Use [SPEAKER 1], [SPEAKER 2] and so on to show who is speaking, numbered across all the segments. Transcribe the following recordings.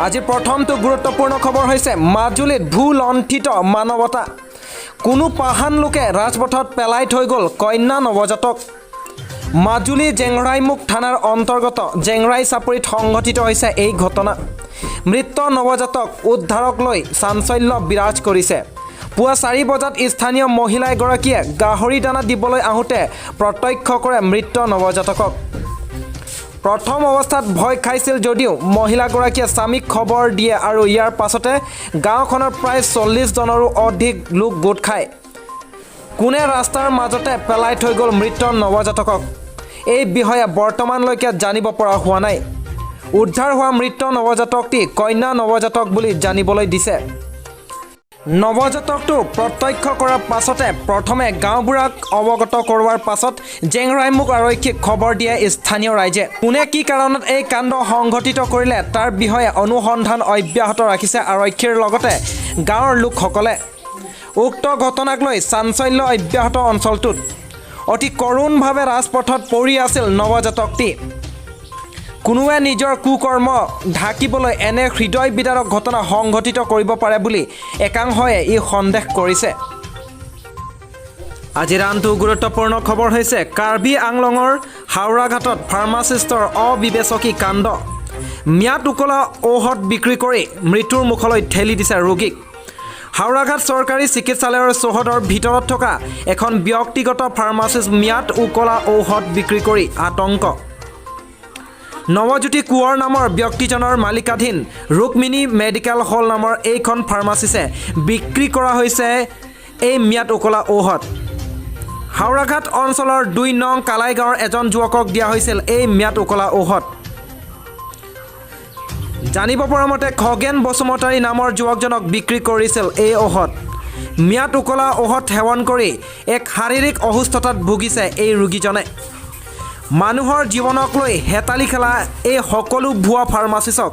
[SPEAKER 1] আজি প্ৰথমটো গুৰুত্বপূৰ্ণ খবৰ হৈছে মাজুলীত ভূলণ্ঠিত মানৱতা। কোনো পাহান লোকে ৰাজপথত পেলাই থৈ গ'ল কন্যা নৱজাতক। মাজুলী জেংৰাইমুখ থানাৰ অন্তৰ্গত জেংৰাই চাপৰিত সংঘটিত হৈছে এই ঘটনা। মৃত নৱজাতক উদ্ধাৰক লৈ চাঞ্চল্য বিৰাজ কৰিছে। পুৱা 4 বজাত স্থানীয় মহিলা এগৰাকীয়ে গাহৰি দানা দিবলৈ আহোঁতে প্ৰত্যক্ষ কৰে মৃত নৱজাতকক। প্ৰথম অৱস্থাত ভয় খাইছিল যদিও মহিলাগৰাকীয়ে স্বামীক খবৰ দিয়ে আৰু ইয়াৰ পাছতে গাঁওখনৰ প্ৰায় 40 জনৰো অধিক লোক গোট খায়। কোনে ৰাস্তাৰ মাজতে পেলাই থৈ গ'ল মৃত নৱজাতকক, এই বিষয়ে বৰ্তমানলৈকে জানিব পৰা হোৱা নাই। উদ্ধাৰ হোৱা মৃত নৱজাতকটি কন্যা নৱজাতক বুলি জানিবলৈ দিছে। নৱজাতকটো প্ৰত্যক্ষ কৰাৰ পাছতে প্ৰথমে গাঁওবুঢ়াক অৱগত কৰোৱাৰ পাছত জেংৰাইমুখ আৰক্ষীক খবৰ দিয়ে স্থানীয় ৰাইজে। কোনে কি কাৰণত এই কাণ্ড সংঘটিত কৰিলে তাৰ বিষয়ে অনুসন্ধান অব্যাহত ৰাখিছে আৰক্ষীৰ লগতে গাঁৱৰ লোকসকলে। উক্ত ঘটনাক লৈ চাঞ্চল্য অব্যাহত অঞ্চলটোত। অতি কৰুণভাৱে ৰাজপথত পৰি আছিল নৱজাতকটি। কোনোৱে নিজৰ কুকৰ্ম ঢাকিবলৈ এনে হৃদয় বিদাৰক ঘটনা সংঘটিত কৰিব পাৰে বুলি একাংশই ই সন্দেহ কৰিছে। আজিৰ আনটো গুৰুত্বপূৰ্ণ খবৰ হৈছে কাৰ্বি আংলঙৰ হাওৰাঘাটত ফাৰ্মাচিষ্টৰ অবিবেচকি কাণ্ড। ম্যাদ উকলা ঔষধ বিক্ৰী কৰি মৃত্যুৰ মুখলৈ ঠেলি দিছে ৰোগীক। হাওৰাঘাট চৰকাৰী চিকিৎসালয়ৰ চৌহদৰ ভিতৰত থকা এখন ব্যক্তিগত ফাৰ্মাচিষ্ট ম্যাদ উকলা ঔষধ বিক্ৰী কৰি আতংক। নৱজ্যোতি কোঁৱৰ নামৰ ব্যক্তিজনৰ মালিকাধীন ৰুক্মিণী মেডিকেল হল নামৰ এইখন ফাৰ্মাচিছে বিক্ৰী কৰা হৈছে এই ম্যাদ উকলা ঔষধ। হাওৰাঘাট অঞ্চলৰ 2 নং কালাই গাঁৱৰ এজন যুৱকক দিয়া হৈছিল এই ম্যাদ উকলা ঔষধ। জানিব পৰা মতে খগেন বসুমতাৰী নামৰ যুৱকজনক বিক্ৰী কৰিছিল এই ঔষধ। ম্যাদ উকলা ঔষধ সেৱন কৰি এক শাৰীৰিক অসুস্থতাত ভুগিছে এই ৰোগীজনে। মানুহৰ জীৱনক লৈ হেতালি খেলা এই সকলো ভুৱা ফাৰ্মাচিষ্টক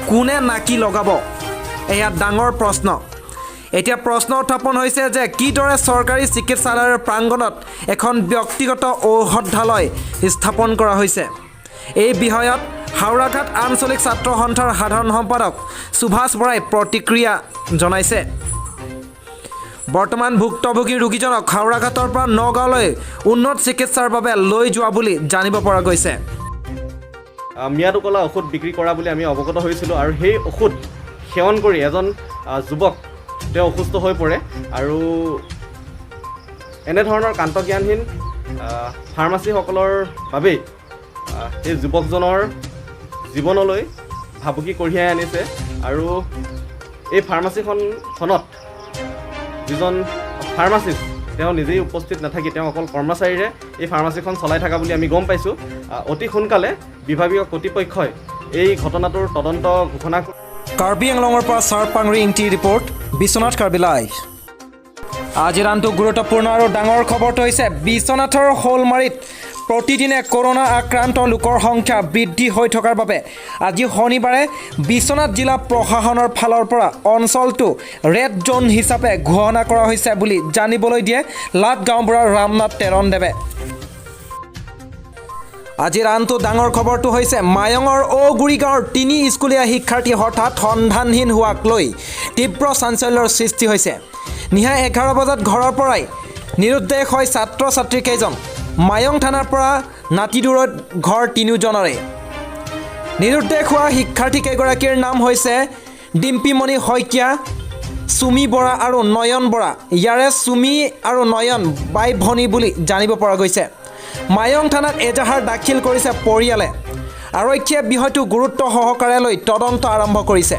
[SPEAKER 1] কোনে নাকি লগাব, এয়া ডাঙৰ প্ৰশ্ন। এতিয়া প্ৰশ্ন উত্থাপন হৈছে যে কিদৰে চৰকাৰী চিকিৎসালয়ৰ প্ৰাংগণত এখন ব্যক্তিগত ঔষধালয় স্থাপন কৰা হৈছে। এই বিষয়ত হাওৰাঘাট আঞ্চলিক ছাত্ৰ সন্থাৰ সাধাৰণ সম্পাদক সুভাষ বৰাই প্ৰতিক্ৰিয়া জনাইছে। বৰ্তমান ভুক্তভোগী ৰোগীজনক হাওৰাঘাটৰ পৰা নগাঁৱলৈ উন্নত চিকিৎসাৰ বাবে লৈ যোৱা বুলি জানিব পৰা গৈছে।
[SPEAKER 2] ম্যাদ উকলা ঔষধ বিক্ৰী কৰা বুলি আমি অৱগত হৈছিলোঁ আৰু সেই ঔষধ সেৱন কৰি এজন যুৱক তেওঁ অসুস্থ হৈ পৰে আৰু এনেধৰণৰ কান্তজ্ঞানহীন ফাৰ্মাচীসকলৰ বাবেই এই যুৱকজনৰ জীৱনলৈ ভাবুকি কঢ়িয়াই আনিছে। আৰু এই ফাৰ্মাচীখনত যিজন ফাৰ্মাচিষ্ট তেওঁ নিজেই উপস্থিত নাথাকি তেওঁ অকল কৰ্মচাৰীৰে এই ফাৰ্মাচীখন চলাই থকা বুলি আমি গম পাইছোঁ। অতি সোনকালে বিভাগীয় কৰ্তৃপক্ষই এই ঘটনাটোৰ তদন্ত ঘোষণা।
[SPEAKER 1] কাৰ্বি আংলঙৰ পৰা চাৰপাংৰি ইংটি ৰিপৰ্ট, বিশ্বনাথ কাৰ্বি লাইভ। আজিৰ আনটো গুৰুত্বপূৰ্ণ আৰু ডাঙৰ খবৰটো হৈছে বিশ্বনাথৰ শ'লমাৰীত প্ৰতিদিনে কৰোনা আক্ৰান্ত লোকৰ সংখ্যা বৃদ্ধি হৈ থকাৰ বাবে আজি শনিবাৰে বিশ্বনাথ জিলা প্ৰশাসনৰ ফালৰ পৰা অঞ্চলটো ৰেড জ'ন হিচাপে ঘোষণা কৰা হৈছে বুলি জানিবলৈ দিয়ে লাট গাঁওবুঢ়া ৰামনাথ তেৰণদেৱে। আজিৰ আনটো ডাঙৰ খবৰটো হৈছে মায়ঙৰ ঔগুৰি গাঁৱৰ 3 স্কুলীয়া শিক্ষাৰ্থী হঠাৎ সন্ধানহীন হোৱাক লৈ তীব্ৰ চাঞ্চল্যৰ সৃষ্টি হৈছে। নিশা 11 বজাত ঘৰৰ পৰাই নিৰুদ্দেশ হয় ছাত্ৰ ছাত্ৰীকেইজন। মায়ং থানাৰ পৰা নাতি দূৰত ঘৰ 3 জনৰে। নিৰুদ্দেশ হোৱা শিক্ষাৰ্থীকেইগৰাকীৰ নাম হৈছে ডিম্পীমণি শইকীয়া, চুমি বৰা আৰু নয়ন বৰা। ইয়াৰে চুমি আৰু নয়ন বাই ভনী বুলি জানিব পৰা গৈছে। মায়ং থানাত এজাহাৰ দাখিল কৰিছে পৰিয়ালে। আৰক্ষীয়ে বিষয়টো গুৰুত্ব সহকাৰে লৈ তদন্ত আৰম্ভ কৰিছে।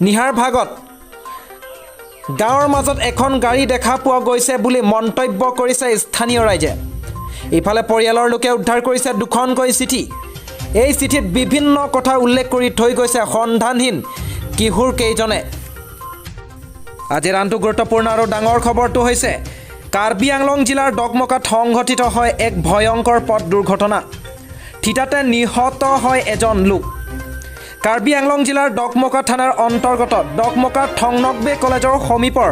[SPEAKER 1] নিশাৰ ভাগত গাঁৱৰ মাজত এখন গাড়ী দেখা পোৱা গৈছে বুলি মন্তব্য কৰিছে স্থানীয় ৰাইজে। ইফালে পৰিয়ালৰ লোকে উদ্ধাৰ কৰিছে 2খনকৈ চিঠি। এই চিঠিত বিভিন্ন কথা উল্লেখ কৰি থৈ গৈছে সন্ধানহীন কিশোৰকেইজনে। আজিৰ আনটো গুৰুত্বপূৰ্ণ আৰু ডাঙৰ খবৰটো হৈছে কাৰ্বি আংলং জিলাৰ ডকমকাত সংঘটিত হয় এক ভয়ংকৰ পথ দুৰ্ঘটনা। থিতাতে নিহত হয় এজন লোক। কাৰ্বি আংলং জিলাৰ ডকমকা থানাৰ অন্তৰ্গত ডকমকা থংনকবে কলেজৰ সমীপৰ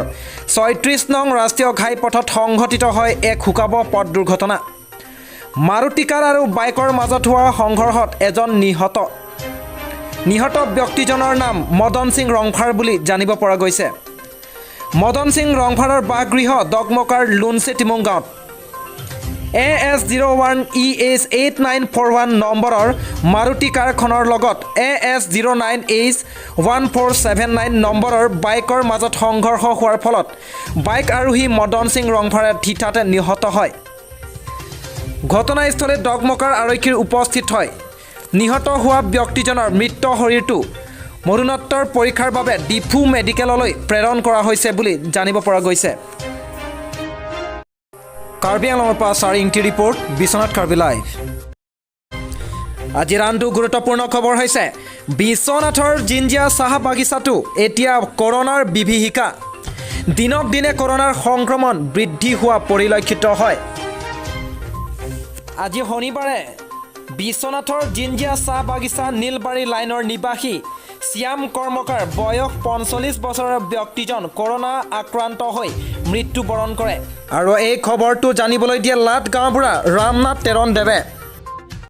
[SPEAKER 1] 36 নং ৰাষ্ট্ৰীয় ঘাইপথত সংঘটিত হয় এক শোকাবহ পথ দুৰ্ঘটনা। মাৰুতি কাৰ আৰু বাইকৰ মাজত হোৱা সংঘৰ্ষত এজন নিহত। নিহত ব্যক্তিজনৰ নাম মদন সিং ৰংফাৰ বুলি জানিব পৰা গৈছে। মদন সিং ৰংফাৰৰ বাসগৃহ ডগমকাৰ লুনচে টিমুং গাঁৱত। AS01EH8941 নম্বৰৰ মাৰুতি কাৰখনৰ লগত AS09H1479 নম্বৰৰ বাইকৰ মাজত সংঘৰ্ষ হোৱাৰ ফলত বাইক আৰোহী মদন সিং ৰংফাৰে থিতাতে নিহত হয়। ঘটনাস্থলীত ডগমকাৰ আৰক্ষীৰ উপস্থিত হয়। নিহত হোৱা ব্যক্তিজনৰ মৃত শৰীৰটো মৰণোত্তৰ পৰীক্ষাৰ বাবে ডিফু মেডিকেললৈ প্ৰেৰণ কৰা হৈছে বুলি জানিব পৰা গৈছে। কাৰ্বি আংলঙৰ পৰা চাৰিংটি ৰিপৰ্ট, বিশ্বনাথ কাৰ্বি লাইভ। আজিৰ আনটো গুৰুত্বপূৰ্ণ খবৰ হৈছে বিশ্বনাথৰ জিঞ্জিয়া চাহ বাগিচাটো এতিয়া কৰোনাৰ বিভীষিকা। দিনক দিনে কৰোনাৰ সংক্ৰমণ বৃদ্ধি হোৱা পৰিলক্ষিত হয়। আজি শনিবাৰে বিশ্বনাথৰ জিঞ্জিয়া চাহ বাগিচা নীলবাৰী লাইনৰ নিবাসী শ্যাম কৰ্মকাৰ বয়স 45 বছৰৰ ব্যক্তিজন কৰোনা আক্ৰান্ত হৈ মৃত্যুবৰণ কৰে। আৰু এই খবৰটো জানিবলৈ দিয়ে লাট গাঁওবুঢ়া ৰামনাথ তেৰণ দেৱে।